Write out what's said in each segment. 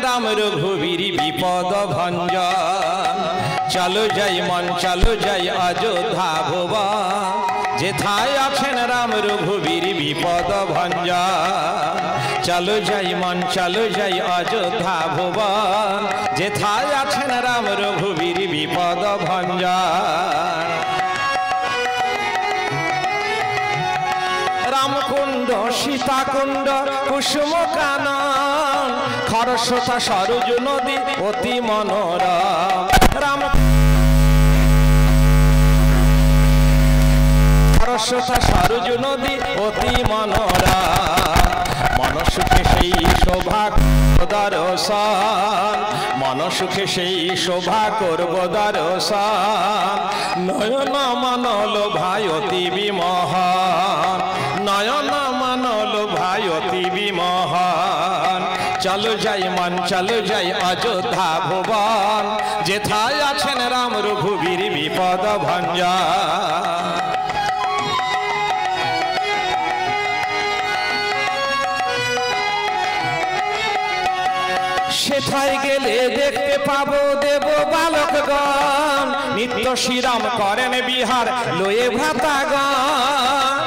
রাম রঘুবীর বিপদ ভঞ্জন। চলো যাই মন চলো যাই অযোধ্যা ভুবন, যেথায় আছেন রাম রঘুবীর বিপদ ভঞ্জন। চলো যাই মন চলো যাই অযোধ্যা ভুবন, যেথায় আছেন রাম রঘুবীর বিপদ ভঞ্জন। রামকুণ্ড সীতাকুণ্ড কুসুম কানন, খরস্রোতা সরজ নদী অতি মনোরম। রাম খরস্রোতা সরজ নদী অতি মনোরম। মনসুখে সেই শোভা দর্শন, মনসুখে সেই শোভা করব দর্শন। নয়ন মানল ভাই অতি বিমোহন, নয়ন মানল ভাই অতি বিমোহন। চলো যাই মন চলো যাই অযোধ্যা ভুবন, যেথায় আছেন রাম রঘুবীর বিপদ ভঞ্জন। সেথায় গেলে দেখতে পাবো দেব বালকগণ, নিত্য শ্রীরাম করেন বিহার লয়ে ভ্রাতাগণ।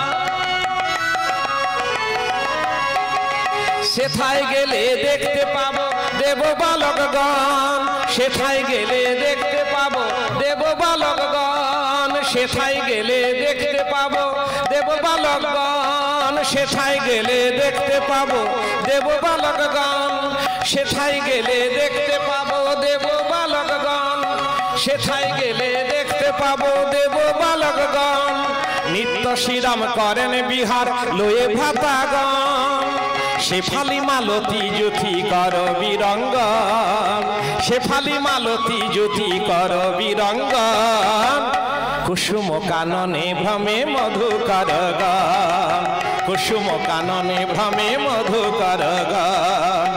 সেথায় গেলে দেখতে পাবো দেব বালকগণ, সেথায় গেলে দেখতে পাবো দেব বালকগণ। সেথায় গেলে দেখতে পাবো দেব বালকগণ, সেথায় গেলে দেখতে পাবো দেব বালকগণ। সেথায় গেলে দেখতে পাবো দেব বালকগণ, সেথায় গেলে দেখতে পাবো দেব বালকগণ। নিত্য শ্রীরাম করেন বিহার লয়ে ভ্রাতাগণ। শেফালি মালতী জ্যোতি কর বিরঙ্গন, শেফালি মালতী জ্যোতি কর বিরঙ্গন। কুসুম কাননে ভ্রমে মধুকর গান, কুসুম কাননে ভ্রমে মধুকর গান।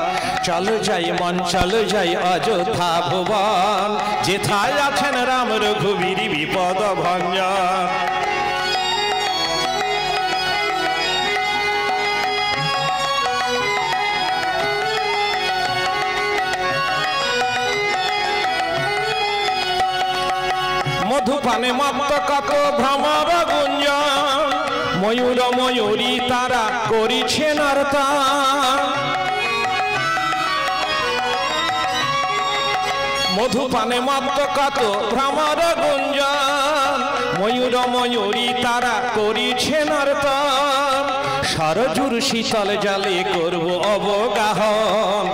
চলো যাই মন চলো যাই অযোধ্যা ভুবন, যেথায় আছেন রাম রঘুবীর বিপদ ভঞ্জন। মধুপানে মত্ত কত ভ্রমর গুঞ্জন, ময়ূর ময়ূরী তারা করিছে নর্তন। মধুপানে মত্ত কত ভ্রমর গুঞ্জন, ময়ূর ময়ূরী তারা করিছে নর্তন। সরজুর শীতল জলে করব অবগাহন,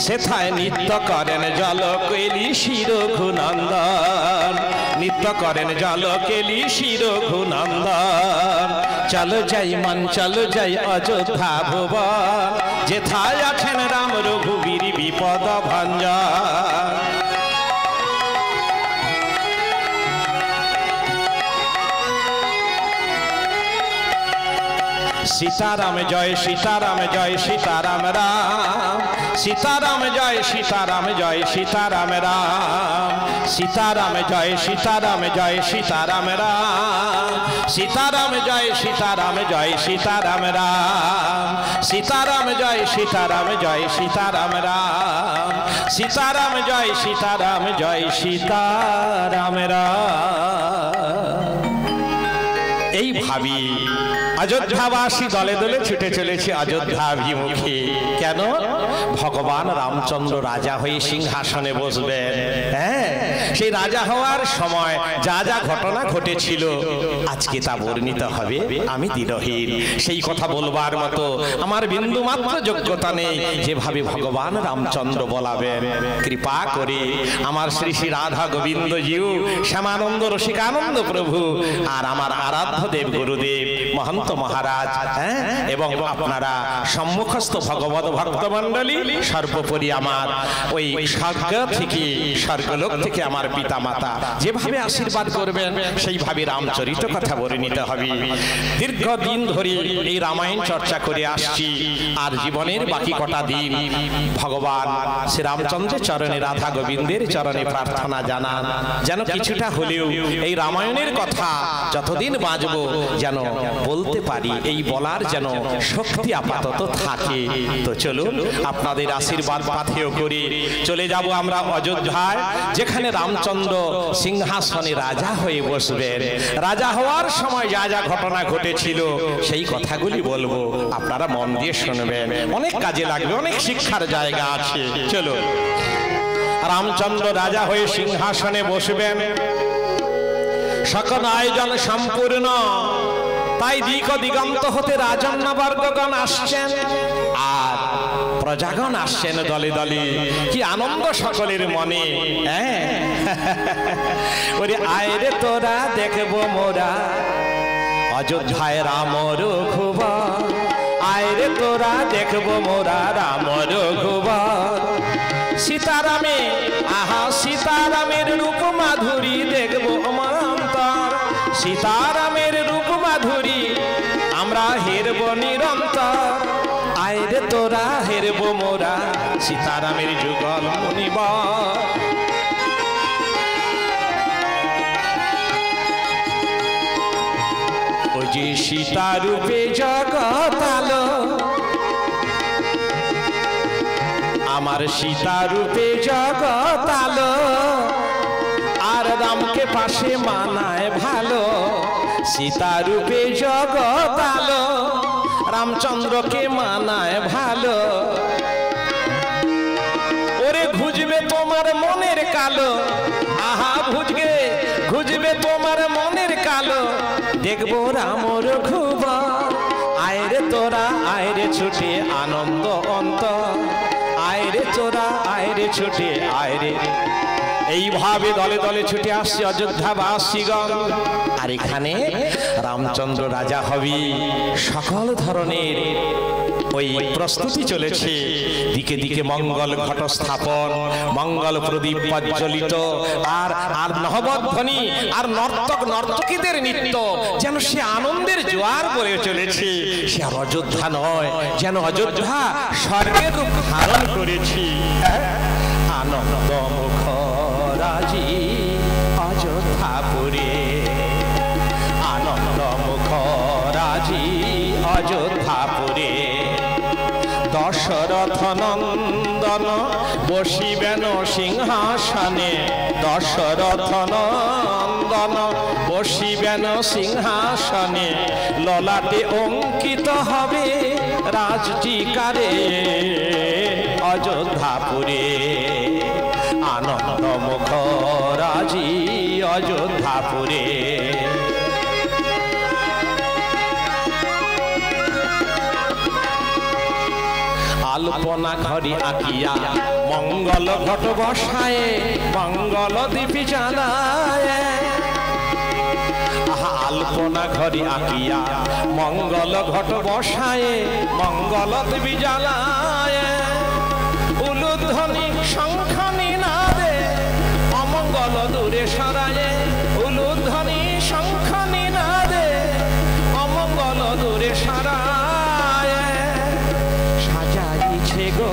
সেথায় নিত্য করেন জল কেলি শিরঘুনন্দন, নিত্য করেন জল কেলি শিরঘুনন্দন। চলো যাই মন চলো যাই অযোধ্যা ভুবন, যেথায় আছেন রাম রঘুবীর বিপদ ভঞ্জন। सीताराम जय सीताराम जय सीताराम राम, सीताराम जय सीताराम जय सीताराम राम। सीताराम जय सीताराम जय सीताराम राम, सीताराम जय सीताराम जय सीताराम राम। सीताराम जय सीताराम जय सीताराम राम, सीताराम जय सीताराम जय सीताराम राम। এই ভাবি अयोध्यावासी दले दले छुटे चले अयोध्याभिमुखी। केन? भगवान रामचंद्र राजा हये सिंहासने बसबेन। সেই রাজা হওয়ার সময় যা যা ঘটনা ঘটেছিল আজকে তা বর্ণিত হবে। আমি দিনহীন, সেই কথা বলবার মতো আমার বিন্দু মাত্র যোগ্যতা নেই। যেভাবে ভগবান রামচন্দ্র বলাবেন, কৃপা করে আমার শ্রী শ্রী রাধা গোবিন্দ জিউ, শ্যামানন্দ রসিকানন্দ প্রভু আর আমার আরাধ্য দেব গুরুদেব মহন্ত মহারাজ এবং আপনারা সম্মুখস্থ ভগবত ভক্তমণ্ডলী, সর্বোপরি আমার ওই স্বর্গ থেকে স্বর্গলোক থেকে আমার পিতা মাতা যেভাবে আশীর্বাদ করবেন সেইভাবে রামচরিত কথা বর্ণিত হবে। দীর্ঘদিন ধরে এই রামায়ণ চর্চা করে আসছি, আর জীবনের বাকি কটা দিন ভগবান শ্রী রামচন্দ্রের চরণে, রাধা গোবিন্দের চরণে প্রার্থনা জানান যেন কিছুটা হলেও এই রামায়ণের কথা যতদিন বাঁচবো যেন বলতে পারি, এই বলার যেন শক্তি আপাতত থাকে। তো চলুন আপনাদের আশীর্বাদ পাথেয় করে চলে যাব আমরা অযোধ্যায়, যেখানে রামচন্দ্র সিংহাসনে রাজা হয়ে বসবেন। রাজা হওয়ার সময় যা যা ঘটনা ঘটেছিল সেই কথাগুলি বলবো, আপনারা মন দিয়ে শুনবেন, অনেক কাজে লাগবে, অনেক শিক্ষার জায়গা আছে। চলো, রামচন্দ্র রাজা হয়ে সিংহাসনে বসবেন, সকল আয়োজন সম্পূর্ণ, তাই দিক দিগন্ত হতে রাজন্যবর্গগণ আসছেন আর প্রজাগণ আসছেন দলে দলে। কি আনন্দ সকলের মনে! ওরে আয় রে তোরা দেখবো মোরা অযোধ্যায় রাম রঘুবর, আয় রে তোরা দেখবো মোরা রাম রঘুবর। সীতারামে আহা সীতারামের রূপ মাধুরী দেখবো আমার অন্তর, সীতারামের রূপ মাধুরী আমরা হেরব নিরন্তর। আয় রে তোরা হেরব মোরা সীতারামের যুগল মুনিবর। ওই যে সীতারূপে জগৎ আলো, আমার সীতারূপে জগৎ আলো, আর রামকে পাশে মানায় ভালো। সীতারূপে জগৎ আলো, রামচন্দ্রকে মানায় ভালো। ওরে ঘুজবে তোমার মনের কালো, আহা ঘুজবে তোমার মনের কালো, দেখবো রাম রঘুবর। আয় রে তোরা আয় রে ছুটে আনন্দ অন্তর, আয় রে তোরা আয় রে ছুটে আয় রে। এইভাবে দলে দলে ছুটে আসছে অযোধ্যাবাসীগণ। আর এখানে রামচন্দ্র রাজা হবে, সকল ধরনের ওই প্রস্তুতি চলেছে, দিকে দিকে মঙ্গল ঘট স্থাপন, মঙ্গল প্রদীপ প্রজ্বলিত, আর আর নহবধ্বনি আর নর্তক নর্তকীদের নৃত্য, যেন সে আনন্দের জোয়ার বয়ে চলেছে। সে আর অযোধ্যা নয়, যেন অযোধ্যা স্বর্গের রূপ ধারণ করেছি। আনন্দ মুখ রাজি অযোধ্যাপুরে, আনন্দ মুখ রাজি অযোধ্যাপুরে। দশরথ নন্দন বসিবেন সিংহাসনে, দশরথ নন্দন বসিবেন সিংহাসনে। ললাটে অঙ্কিত হবে রাজটিকারে অযোধ্যাপুরে। আনন্দ মুখ রাজি অযোধ্যাপুরে। আলপনা ঘরে আঁকিয়া মঙ্গল ঘট বসায়, মঙ্গল দীপ জ্বালায়। আহা আলপনা ঘরে আঁকিয়া মঙ্গল ঘট বসায়, মঙ্গল দীপ জ্বালায়। উলুধ্বনি শঙ্খ নিনাদে অমঙ্গল দূরে সরায়ে, উলুধ্বনি শঙ্খ নিনাদে অমঙ্গল দূরে সরায়। সাজাইছে গো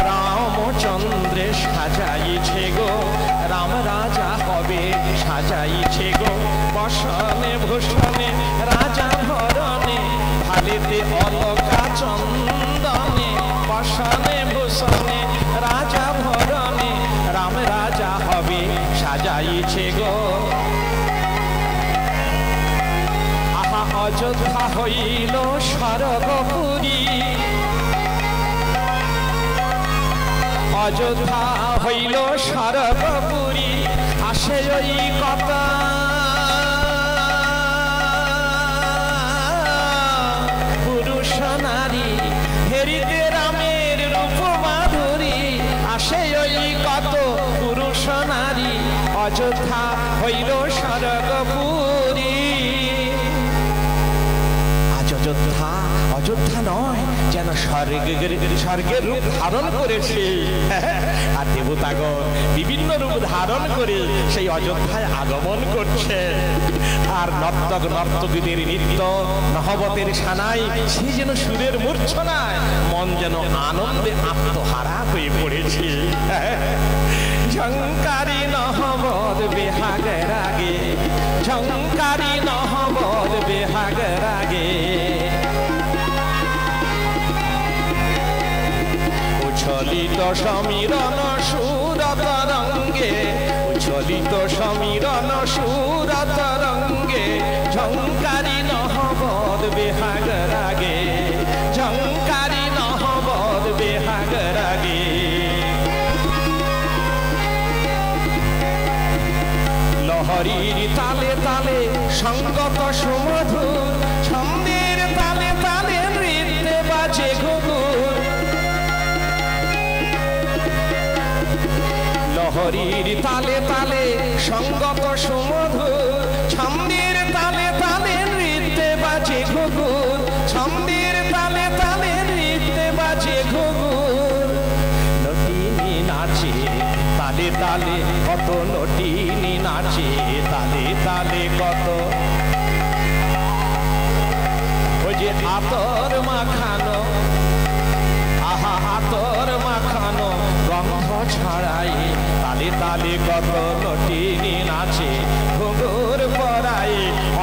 রামচন্দ্রে সাজাইছে গো, রাম রাজা হবে সাজাইছে গো। বসনে ভূষণে রাজা ভরণে, ভালিতে অলকা চন্দনে। বসনে ভূষণে রাজা ভরণে, রাম রাজা হবে সাজাইছে গো। আহা অযোধ্যা হইল স্বর্গপুরী, অযোধ্যা হইল স্বর্গপুরী। আসে ওই কথা পুরুষ নারী, হেরিতে রামের রূপ মাধুরী। আসে ওই কত পুরুষ নারী, অযোধ্যা হইল স্বর্গপুরী। আজ অযোধ্যা অযোধ্যা নয়, যেন স্বর্গের রূপ ধারণ করেছে। আর দেবতাগণ বিভিন্ন রূপ ধারণ করে সেই অযোধ্যায় আগমন করছে। আর নর্তক নর্তকীদের নৃত্য, নহবতের সানাই, সে যেন সুরের মূর্ছনায় মন যেন আনন্দে আত্মহারা হয়ে পড়েছে। ঝঙ্কারি নহবত বেহাগের আগে, ঝঙ্কারি নহবত বেহাগ রাগে উচ্ছলিত সমীরণ সুর তরঙ্গে উচ্ছলিত সমীরণ সুর তরঙ্গে ঝঙ্কারি নহবত বেহাগ রাগে ঝঙ্কারি নহবত বেহাগ রাগে লহরীর তালে তালে সঙ্গত সুমধুর ছন্দের তালে তালে নৃত্যে বাজে ঘুঘুর লহরীর তালে তালে সঙ্গত সুমধুর ছন্দের তালে তালে নৃত্যে বাজে ঘুঘুর ছন্দের তালে তালে নৃত্যে বাজে ঘুঘুর নটিনী নাচে তালে তালে কত নটিনী নাচে তালে তালে কত ওই যে আতর মাখানো আহা আতর মাখানো গন্ধ ছড়াই তালে তালে কত নটিনী নাচে ঘুঙুর পরাই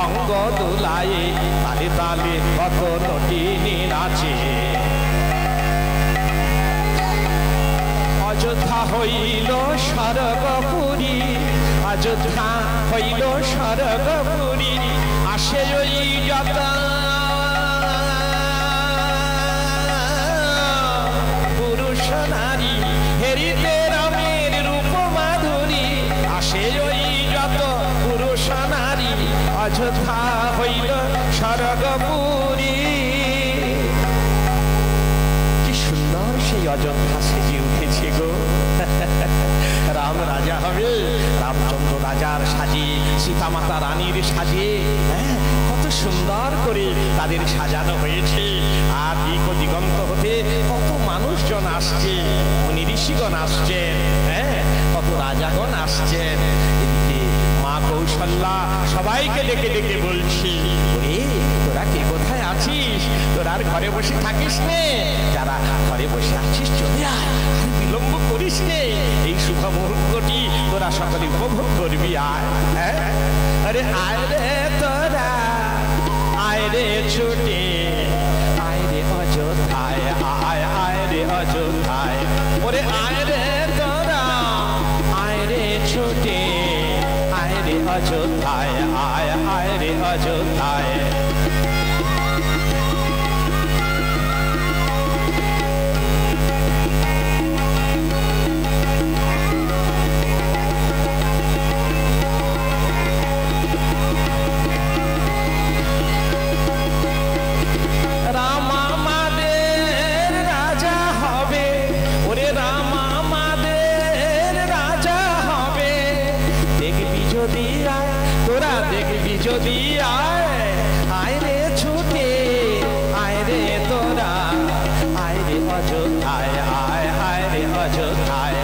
অঙ্গ দুলাই তালে তালে কত নটিনী নাচে অযোধ্যা হইল স্বর্গপুরী অযোধ্যা হইল স্বর্গপুরী আসে ওই যত পুরুষ নারী হেরিতে রামের রূপ মাধুরী আসে ওই যত পুরুষ নারী অযোধ্যা হইল স্বর্গপুরী কি সুন্দর সেই অযোধ্যা সেজে উঠেছে গো রাম রাজা হবে রামচন্দ্র রাজার সাজে সীতা মাতা রানীর সাজে কত সুন্দর করে তাদের সাজানো হয়েছে আর দিক দিগন্ত হতে কত মানুষজন আসছে মুনি ঋষিগণ আসছেন কত রাজাগণ আসছেন এদিকে মা কৌশল্যা সবাইকে ডেকে ডেকে বলছি ওরে তোরা কে কোথায় আছিস তোরা আর ঘরে বসে থাকিস নে যারা ঘরে বসে আছিস চলে আয় আর বিলম্ব করিস নে এই শুভ মুহূর্তটি তোরা সকলে উপভোগ করবি আয় আরে আয় রে তোরা আয় রে ছুটে আয় রে অযোধ্যায় আয় আয় রে অযোধ্যায় ওরে আয় রে তোরা আয় রে ছুটে আয় রে অযোধ্যায় আয় আয় রে অযোধ্যায় যদি আয় আয় রে ছুটে আয় রে তোরা আয় রে অযোধ্যায় আয় আয় রে অযোধ্যায়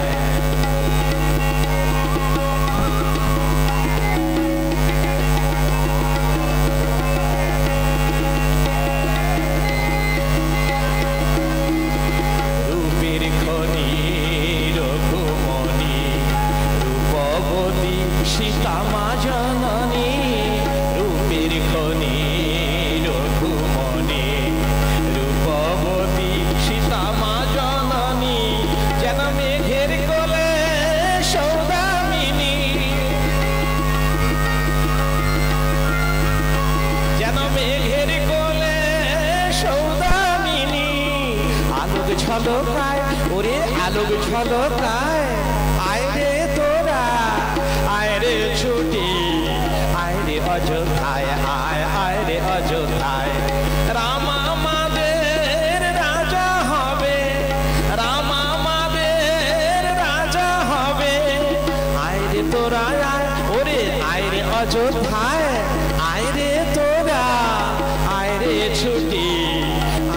রূপের খনি রঘুমণি রূপবতী সীতা মা জননী ঝলকায় ওরে আলোক ঝলকায় আয় রে তোরা আয় রে ছুটি আয় রে অযোধ্যায় আয় আয় রে অযোধ্যায় রাম আমাদের রাজা হবে রাম আমাদের রাজা হবে আয় রে তোরা আয় ওরে আয় রে অযোধ্যায় আয় রে তোরা আয় রে ছুটি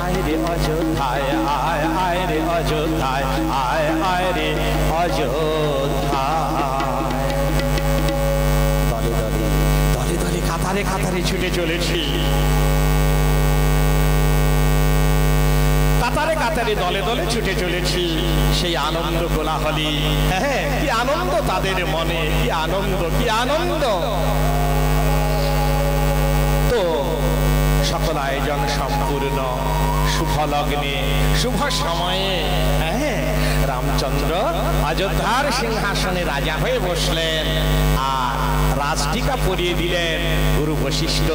আয় রে অযোধ্যায় আয় আয় রে অযোধ্যায় আয় আয় রে অযোধ্যায় দলে দলে দলে দলে কাতারে কাতারে ছুটে চলেছি কাতারে কাতারে দলে দলে ছুটে চলেছি সেই আনন্দ কোলাহলী হ্যাঁ কি আনন্দ তাদের মনে কি আনন্দ তো সকল আয়োজন সম্পূর্ণ। শুভ লগ্নে শুভ সময়ে রামচন্দ্র অযোধ্যার সিংহাসনে রাজা হয়ে বসলেন আর রাজটিকা পরিয়ে দিলেন গুরু বশিষ্ঠ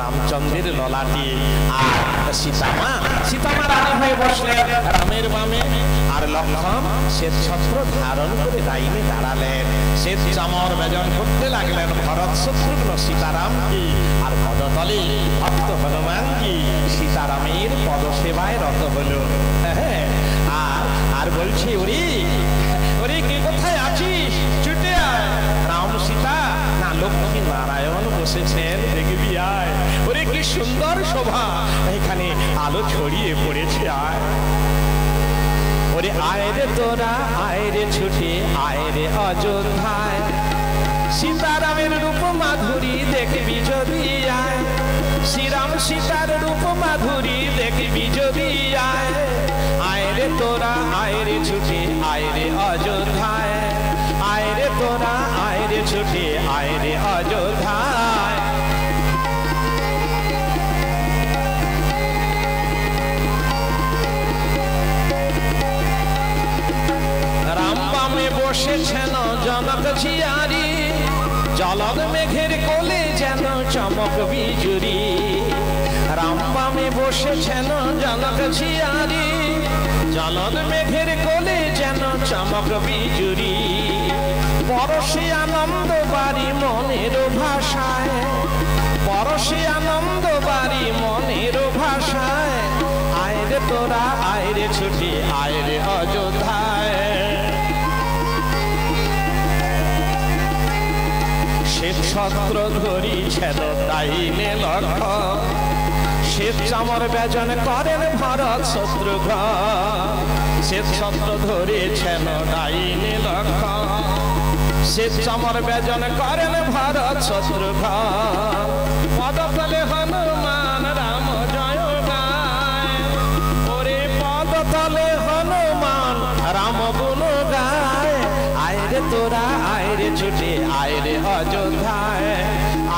রামচন্দ্রের ললাটে। আর সীতামা রানী হয়ে বসলেন রামের বামে, আর লক্ষ্মণ শ্বেত ছত্র ধারণ করে ডাইনে দাঁড়ালেন। শ্বেত চামর বেজন করতে লাগলেন ভরত শত্রুঘ্ন সীতারামকে, আর পদতলে ভক্ত হনুমানজি সীতারামের পদসেবায় রত হলো। আর বলছি, ওরে কে কোথায় আছিস, ছুটে আয়। রাম সীতা না লক্ষ্মী নারায়ণ বসেছেন, দেখবি আয়। ওরে কি সুন্দর শোভা, এখানে আলো ছড়িয়ে পড়েছে, আয়। ওরে আয় রে তোরা, আয় রে ছুটে আয় রে অযোধ্যায়, সীতারামের রূপ মাধুরী দেখবি যদি আয়। শ্রীরাম সীতার রূপ মাধুরী দেখবি যদি আয়। আয় রে তোরা, আয় রে ছুটে আয় রে অযোধ্যায়, আয় রে তোরা, আয় রে ছুটে আয় রে অযোধ্যায়। রাম বামে বসেছেন জনক ঝিয়ারি, জলদ মেঘের কোলে যেন চমক বিজুরি। রাম বামে বসেছেন জনক ঝিয়ারি, জলদ মেঘের কোলে যেন চমক বিজুরি। পরশে আনন্দ বাড়ি মনের ভাষায়, পরশে আনন্দ বাড়ি মনের ভাষায়। আয় রে তোরা, আয় রে ছুটি আয় রে অযোধ্যায়। শ্বেত ছত্র ধরিছেন ডাইনে লক্ষ্মণ, শ্বেত চামর বেজন করেন ভরত শত্রুঘ্ন। শ্বেত ছত্র ধরেছেন ডাইনে লক্ষ্মণ, শ্বেত চামর বেজন করেন ভরত শত্রুঘ্ন। পদতলে হনুমান রাম জয় গায়, ওরে পদতলে হনুমান রাম গুণ গায়। আয় রে তোরা, আয় রে ছুটে আয় রে অযোধ্যায়,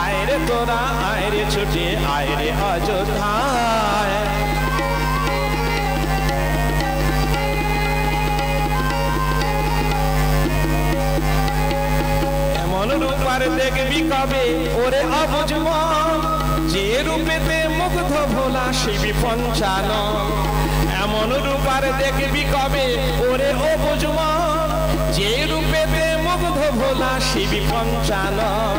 আয় রে তোরা, আয় রে ছুটে আয় রে অযোধ্যায়। এমন রূপার দেখবি কবে ওরে অবুঝ মন, যে রূপেতে মুগ্ধ ভোলা শিবি পঞ্চানন। এমন রূপার দেখবি কবে ওরে অবুঝ মন, যে রূপেতে মুগ্ধ ভোলা শিবি পঞ্চানন।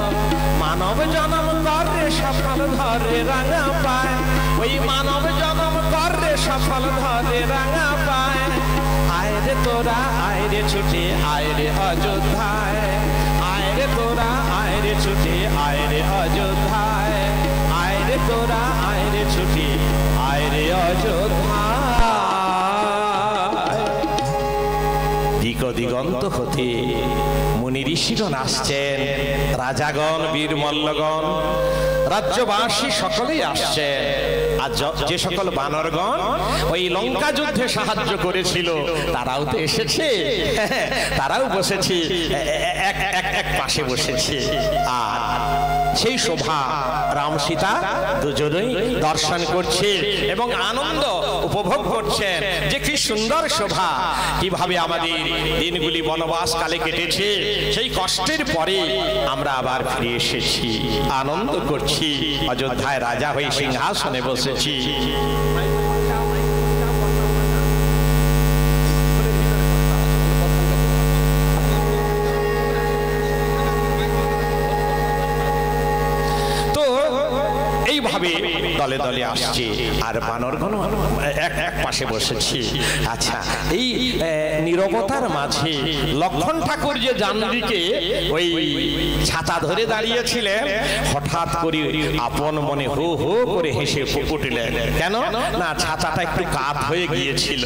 মানব জনম করে সফল ধরে রাঙা পায়, ওই মানব জনম করে সফল ধরে রাঙা পায়। আয় রে তোরা, আয় রে ছুটে আয় রে অযোধ্যায়, আয় রে তোরা, আয় রে ছুটে আয় রে অযোধ্যায়। আয় রে তোরা, আয় রে ছুটে আয় রে অযোধ্যায়। দিক দিগন্ত হতে মুনি ঋষিগণ আসছেন, রাজাগণ বীর মল্লগণ রাজ্যবাসী সকলেই আসছেন। আর যে সকল বানরগণ ওই লঙ্কা যুদ্ধে সাহায্য করেছিল তারাও তো এসেছে, তারাও বসেছে এক পাশে বসেছে। আর সেই শোভা রাম সীতা দুজনেই দর্শন করছে এবং আনন্দ উপভোগ করছেন যে কি সুন্দর শোভা। কিভাবে আমাদের দিনগুলি বনবাস কালে কেটেছে, সেই কষ্টের পরে আমরা আবার ফিরে এসেছি, আনন্দ করছি, অযোধ্যায় রাজা হয়ে সিংহাসনে বসেছি। এইভাবে দলে দলে আসছে আর বানরগণ এক পাশে বসেছি। আচ্ছা, এই নীরবতার মাঝে লক্ষ্মণ ঠাকুর যে জানদিকে ওই ছাতা ধরে দাঁড়িয়েছিলেন, হঠাৎ করে আপন মনে হো হো করে হেসে উঠলেন। কেন না, ছাতাটা একটু কাত হয়ে গিয়েছিল,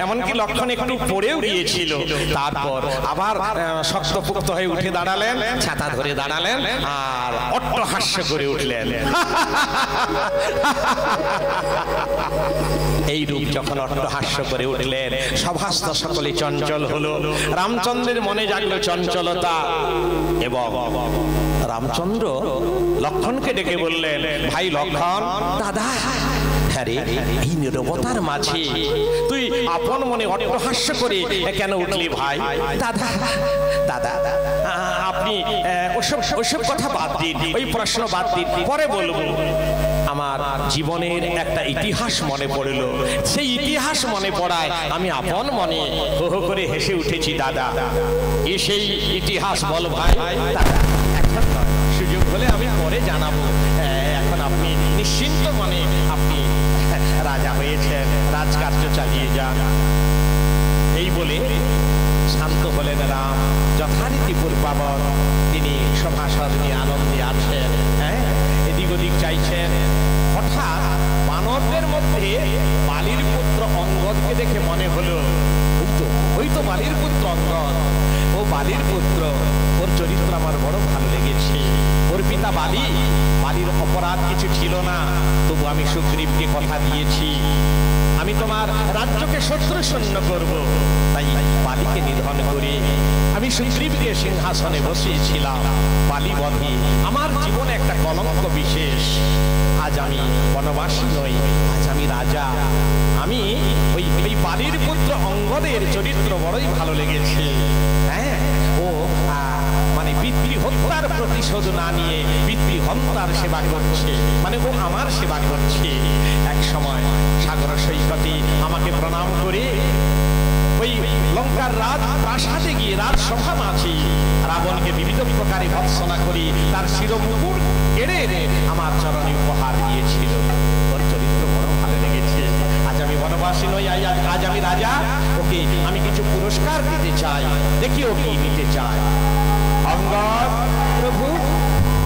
এমনকি লক্ষ্মণ একটু পড়েও গিয়েছিল। তারপর আবার শক্তপুক্ত হয়ে উঠে দাঁড়ালেন, ছাতা ধরে দাঁড়ালেন আর অট্টহাস্য করে উঠলেন। এই রূপ যখন অট্টহাস্য করে উঠলেন, সভাস্থ সকলে চঞ্চল হলো। রামচন্দ্রের মনে জাগলো চঞ্চলতা, এবং রামচন্দ্র লক্ষণকে ডেকে বললেন, ভাই লক্ষণ, দাদা, আরে এই নীরবতার মাঝে তুই আপন মনে অট্টহাস্য করে কেন উঠলি ভাই? দাদা, দাদা, আপনি ওসব কথা বাদ দিন, ওই প্রশ্ন বাদ দিন, পরে বলবো। আমার জীবনের একটা ইতিহাস মনে পড়ল। সেই ইতিহাস মনে পড়ায় আমি আপন মনে হো হো করে হেসে উঠেছি। দাদা, এই সেই ইতিহাস বল ভাই। এখন সুযোগ হলে আমি পরে জানাবো। এখন আপনি নিশ্চিন্ত মনে আপনি রাজা হয়েছেন, রাজকার্য চালিয়ে যান। এই বলে শান্ত হলেন রাম। যথারীতি পূর্বাবর তিনি সভাসদ নিয়ে আনন্দে আছেন, এদিক ওদিক চাইছেন। হঠাৎ বানরদের মধ্যে বালির পুত্র অঙ্গদকে দেখে মনে হলো, ওই তো বালির পুত্র অঙ্গদ। ও বালির পুত্র, ওর চরিত্র আমার বড় ভালো লেগেছে। ওর পিতা বালির অপরাধ কিছু ছিল না, তবু আমি সুগ্রীবকে কথা দিয়েছি, আমি তোমার রাজ্যকে শত্রু শূন্য করব। তাই বালিকে নিধন করে আমি সুগ্রীবকে সিংহাসনে বসিয়েছিলাম। বালি বধে আমার জীবনে একটা কলঙ্ক বিশেষ। আজ আমি বনবাসী নই, আজ আমি রাজা। আমি ওই বালির পুত্র অঙ্গদের চরিত্র বড়ই ভালো লেগেছে। ও মানে পিতৃ হত্যার প্রতিশোধ না নিয়ে পিতৃ হত্যার সেবা করছে, মানে ও আমার সেবা করছে। এক সময় সাগর সৈকতে আমাকে প্রণাম করে ওই লঙ্কার রাজ প্রাসাদে গিয়ে রাজসভা মাঝে রাবণকে বিবিধ প্রকারে ভৎসনা করি তার শিরমুকুট কেড়ে এনে আমার চরণে উপহার দিয়েছিল। ওর চরিত্র বড় ভালো লেগেছে। আজ আমি বনবাসী নই, আজ আমি রাজা। ওকে আমি কিছু পুরস্কার দিতে চাই, দেখি ও কি নিতে চায়। অঙ্গদ, প্রভু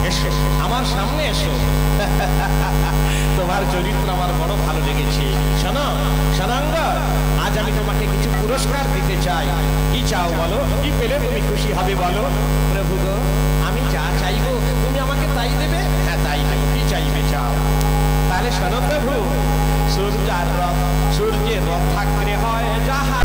এসো, আমার সামনে এসো। তোমার চরিত্র আমার বড় ভালো লেগেছে। শোনো অঙ্গদ, আজ আমি তোমাকে কিছু পুরস্কার দিতে চাই। কি চাও বলো, কি পেলে তুমি খুশি হবে বলো? প্রভু গো, আমি যা চাইবো তুমি আমাকে তাই দেবে? হ্যাঁ, তাই দেবো। কি চাইবে চাও? তাহলে শোনো প্রভু, সূর্যের রথ থাকলে হয় যাহা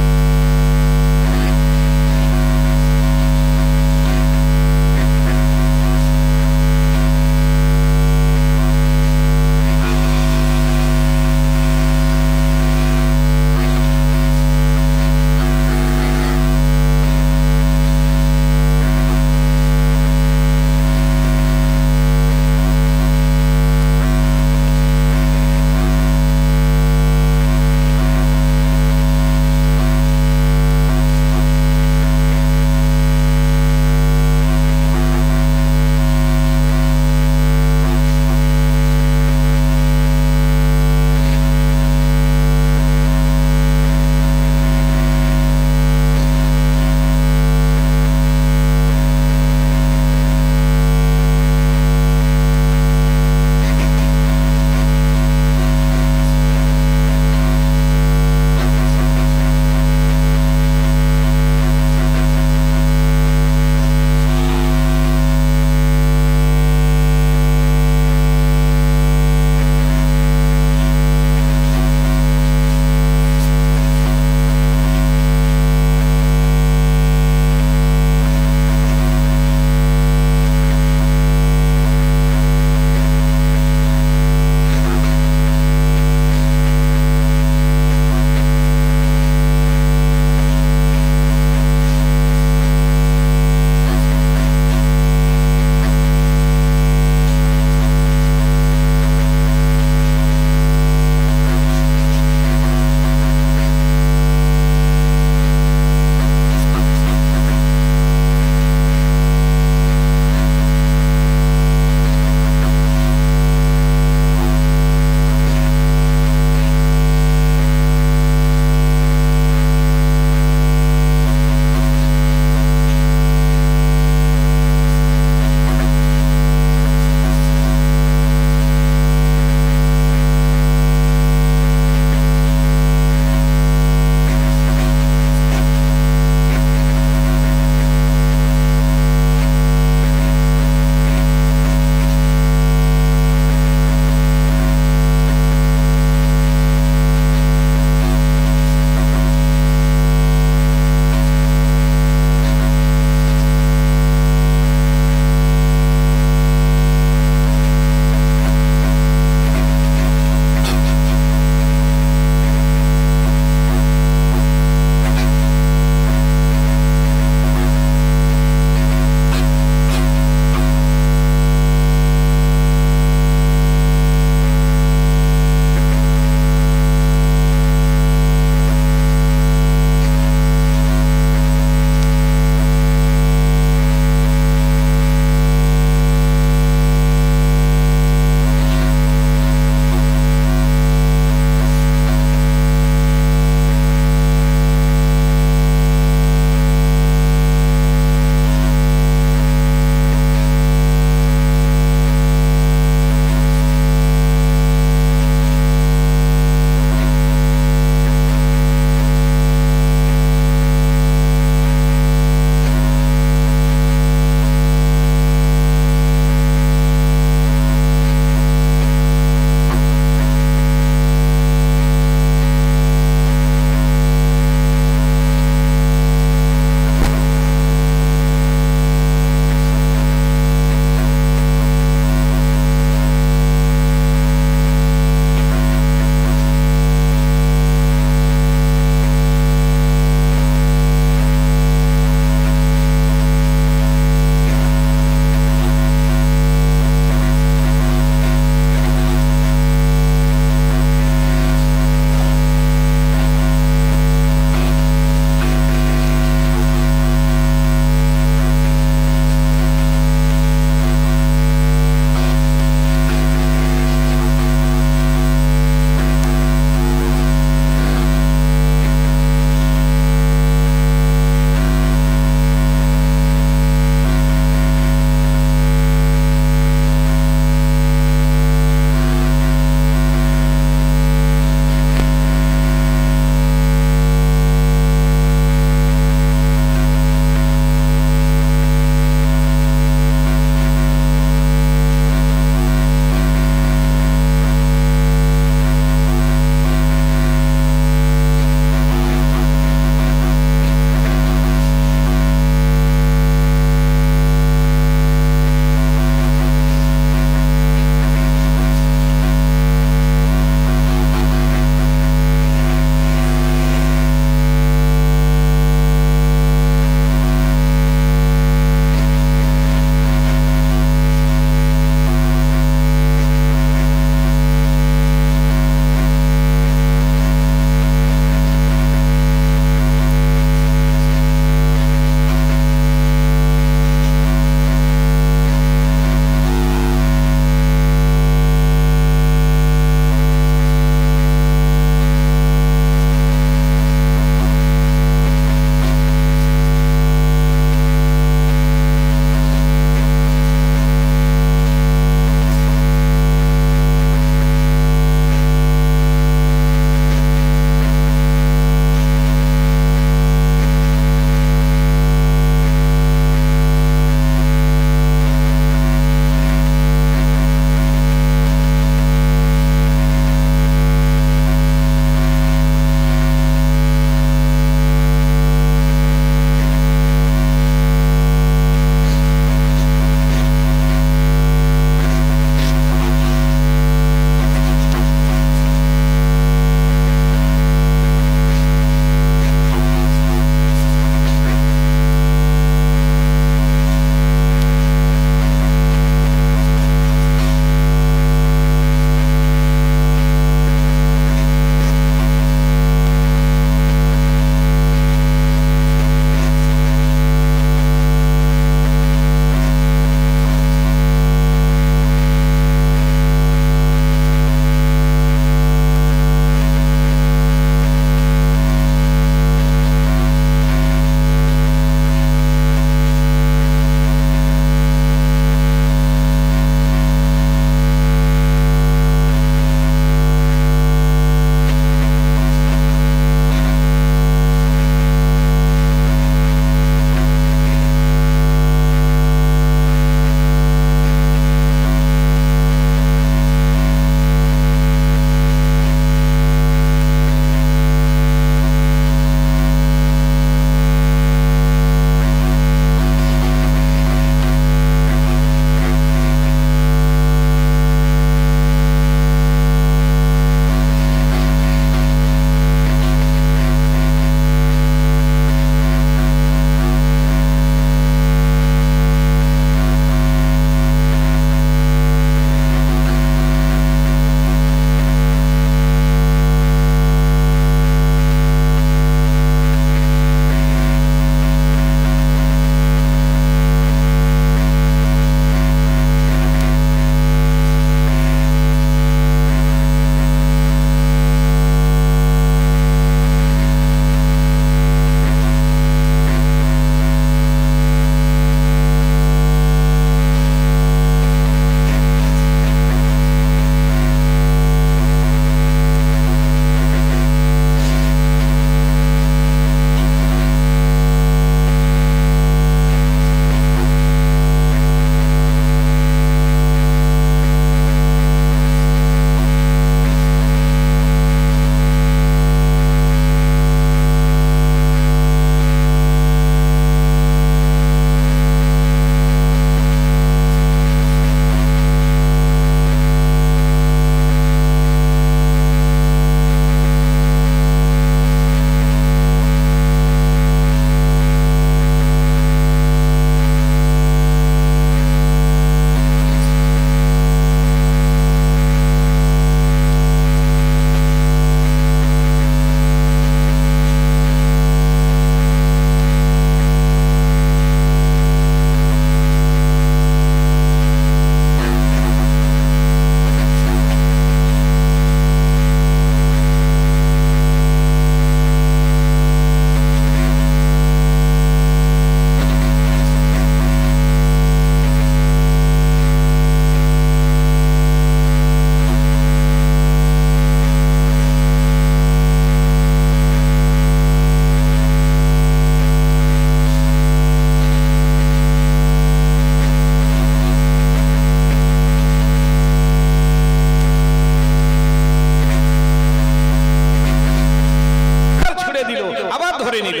ছুড়ে দিল, আবার ধরে নিল।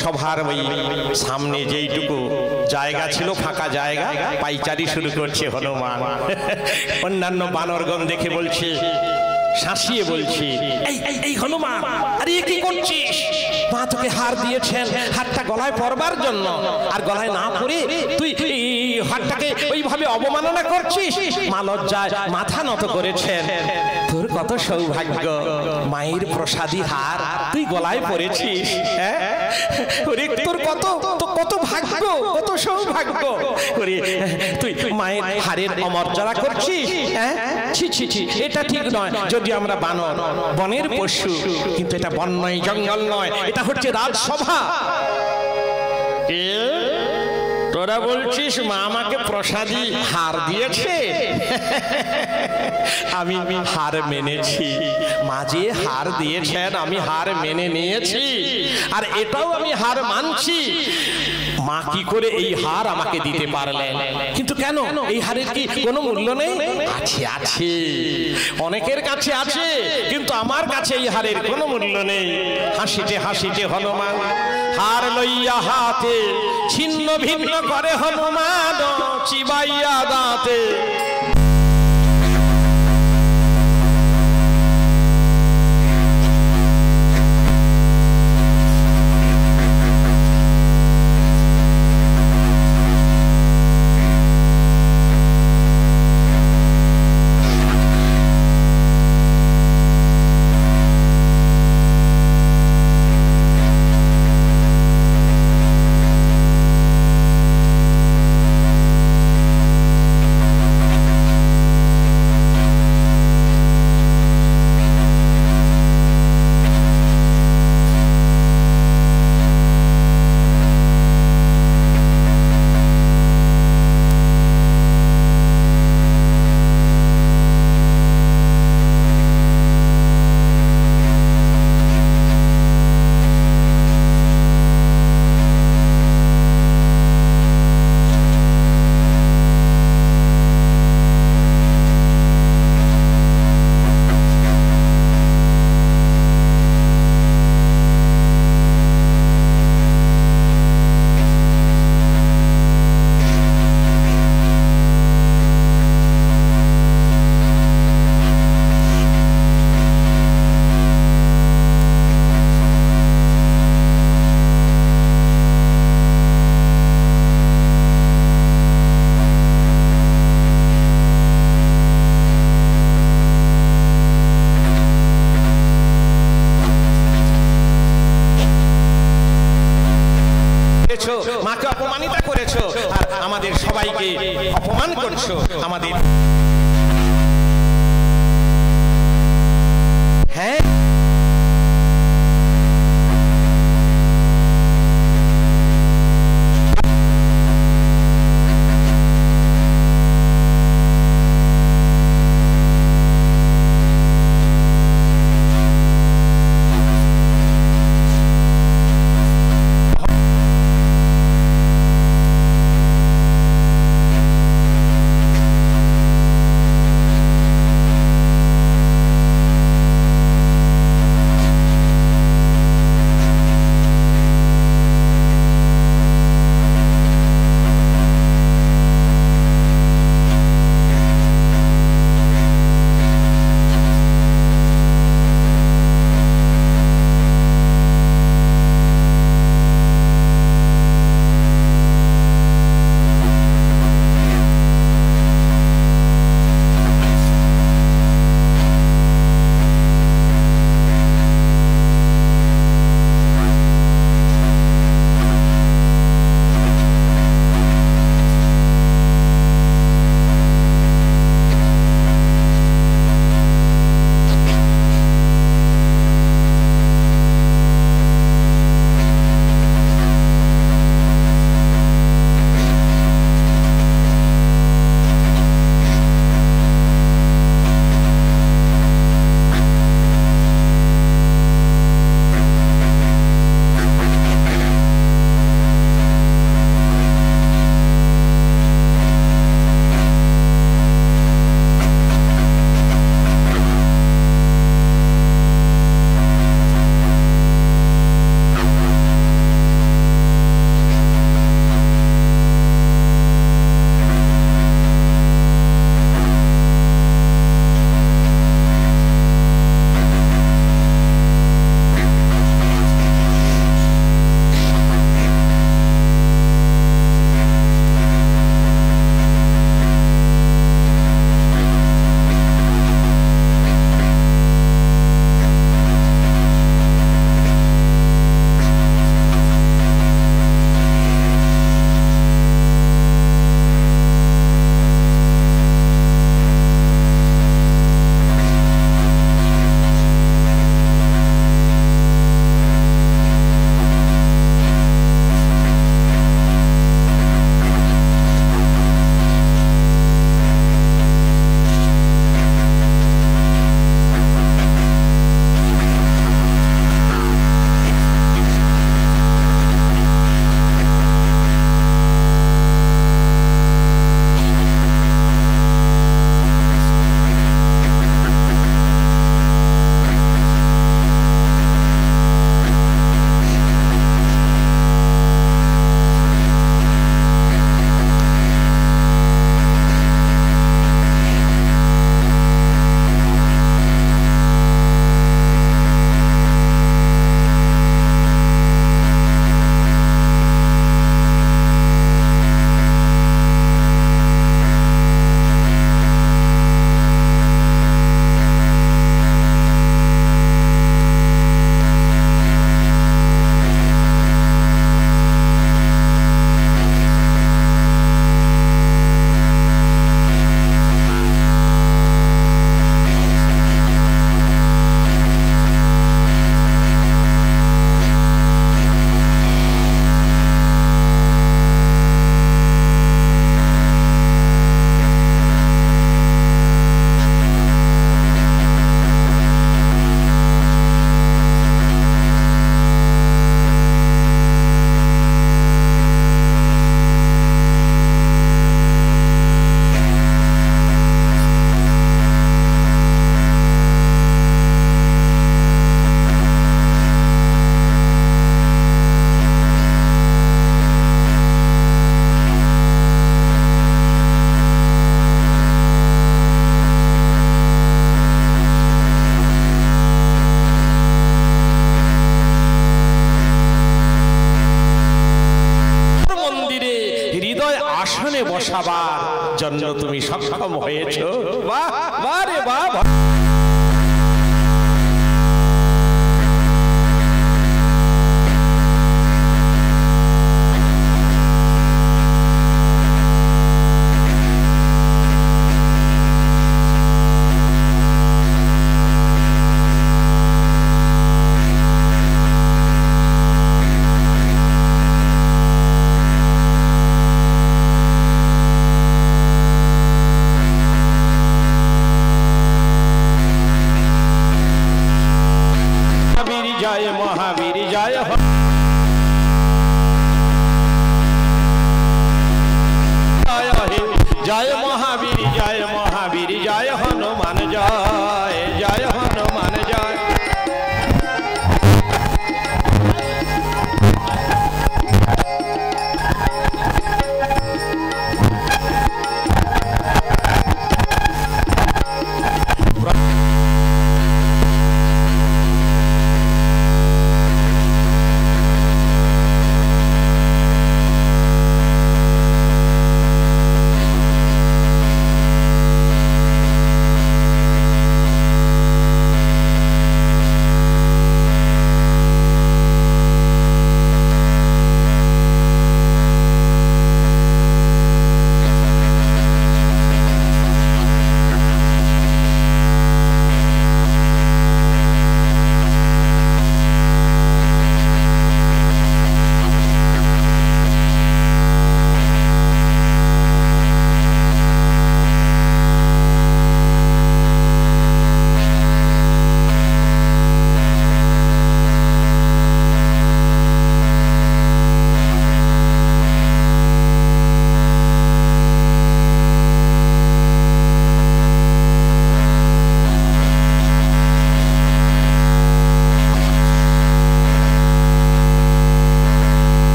সভার ওই সামনে যেইটুকু জায়গা ছিল, ফাঁকা জায়গা, পাইচারি শুরু করছে হনুমান। অন্যান্য বানরগণ দেখে বলছে, শাসিয়ে বলছে, এই হনুমান, আরে কি করছিস? মা তোকে হার দিয়েছেন, হারটা গলায় পরবার জন্য, আর গলায় না পরে তুই হারটাকে ওইভাবে অবমাননা করছিস। মা লজ্জায় মাথা নত করেছেন। তোর কত সৌভাগ্য, মায়ের প্রসাদী হার তুই গলায় পরেছিস। হ্যাঁ, তোর কত ভাগ্য, কত সৌভাগ্য। তুই মায়ের হারের অমর্যাদা করছিস। হ্যাঁ, ছি ছি ছি, এটা ঠিক নয়। যদি আমরা বানর, বনের পশু, কিন্তু এটা বন নয়, জঙ্গল নয়, এটা হচ্ছে রাজসভা। তোরা বলছিস মা আমাকে প্রসাদী হার দিয়েছে? আমি হার মেনেছি, মা যে হার দিয়েছেন আমি হার মেনে নিয়েছি, আর এটাও আমি হার মানছি। মা কি করে এই হার আমাকে দিতে পারলেন? কিন্তু কেন, এই হারের কি কোনো মূল্য নেই? আছে, আছে, অনেকের কাছে আছে, কিন্তু আমার কাছে এই হারের কোনো মূল্য নেই। হাসিতে হাসিতে হনুমান হার লইয়া হাতে ছিন্ন ভিন্ন করে হনুমান চিবাইয়া দাঁতে। মাকে অপমানিত করেছো, আর আমাদের সবাইকে অপমান করছো। আমাদের হ্যাঁ, সবার জন্য তুমি সক্ষম হয়েছো। বাহ বাহ রে বাহ। जय महावीर जय जय महावीर जय महावीर जय हनुमान जय जय हनुमान जय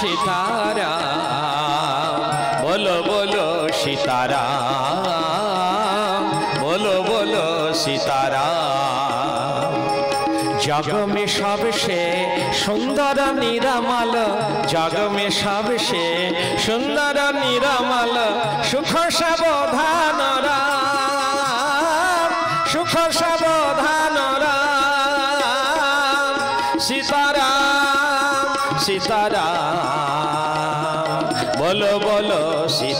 सीताराम बोलो बोलो सीताराम बोलो बोलो सीताराम जग में सबसे सुंदर निरामल जग में सबसे सुंदर निरामल सुख सावधान राम सुख सावधान राम सीताराम सीताराम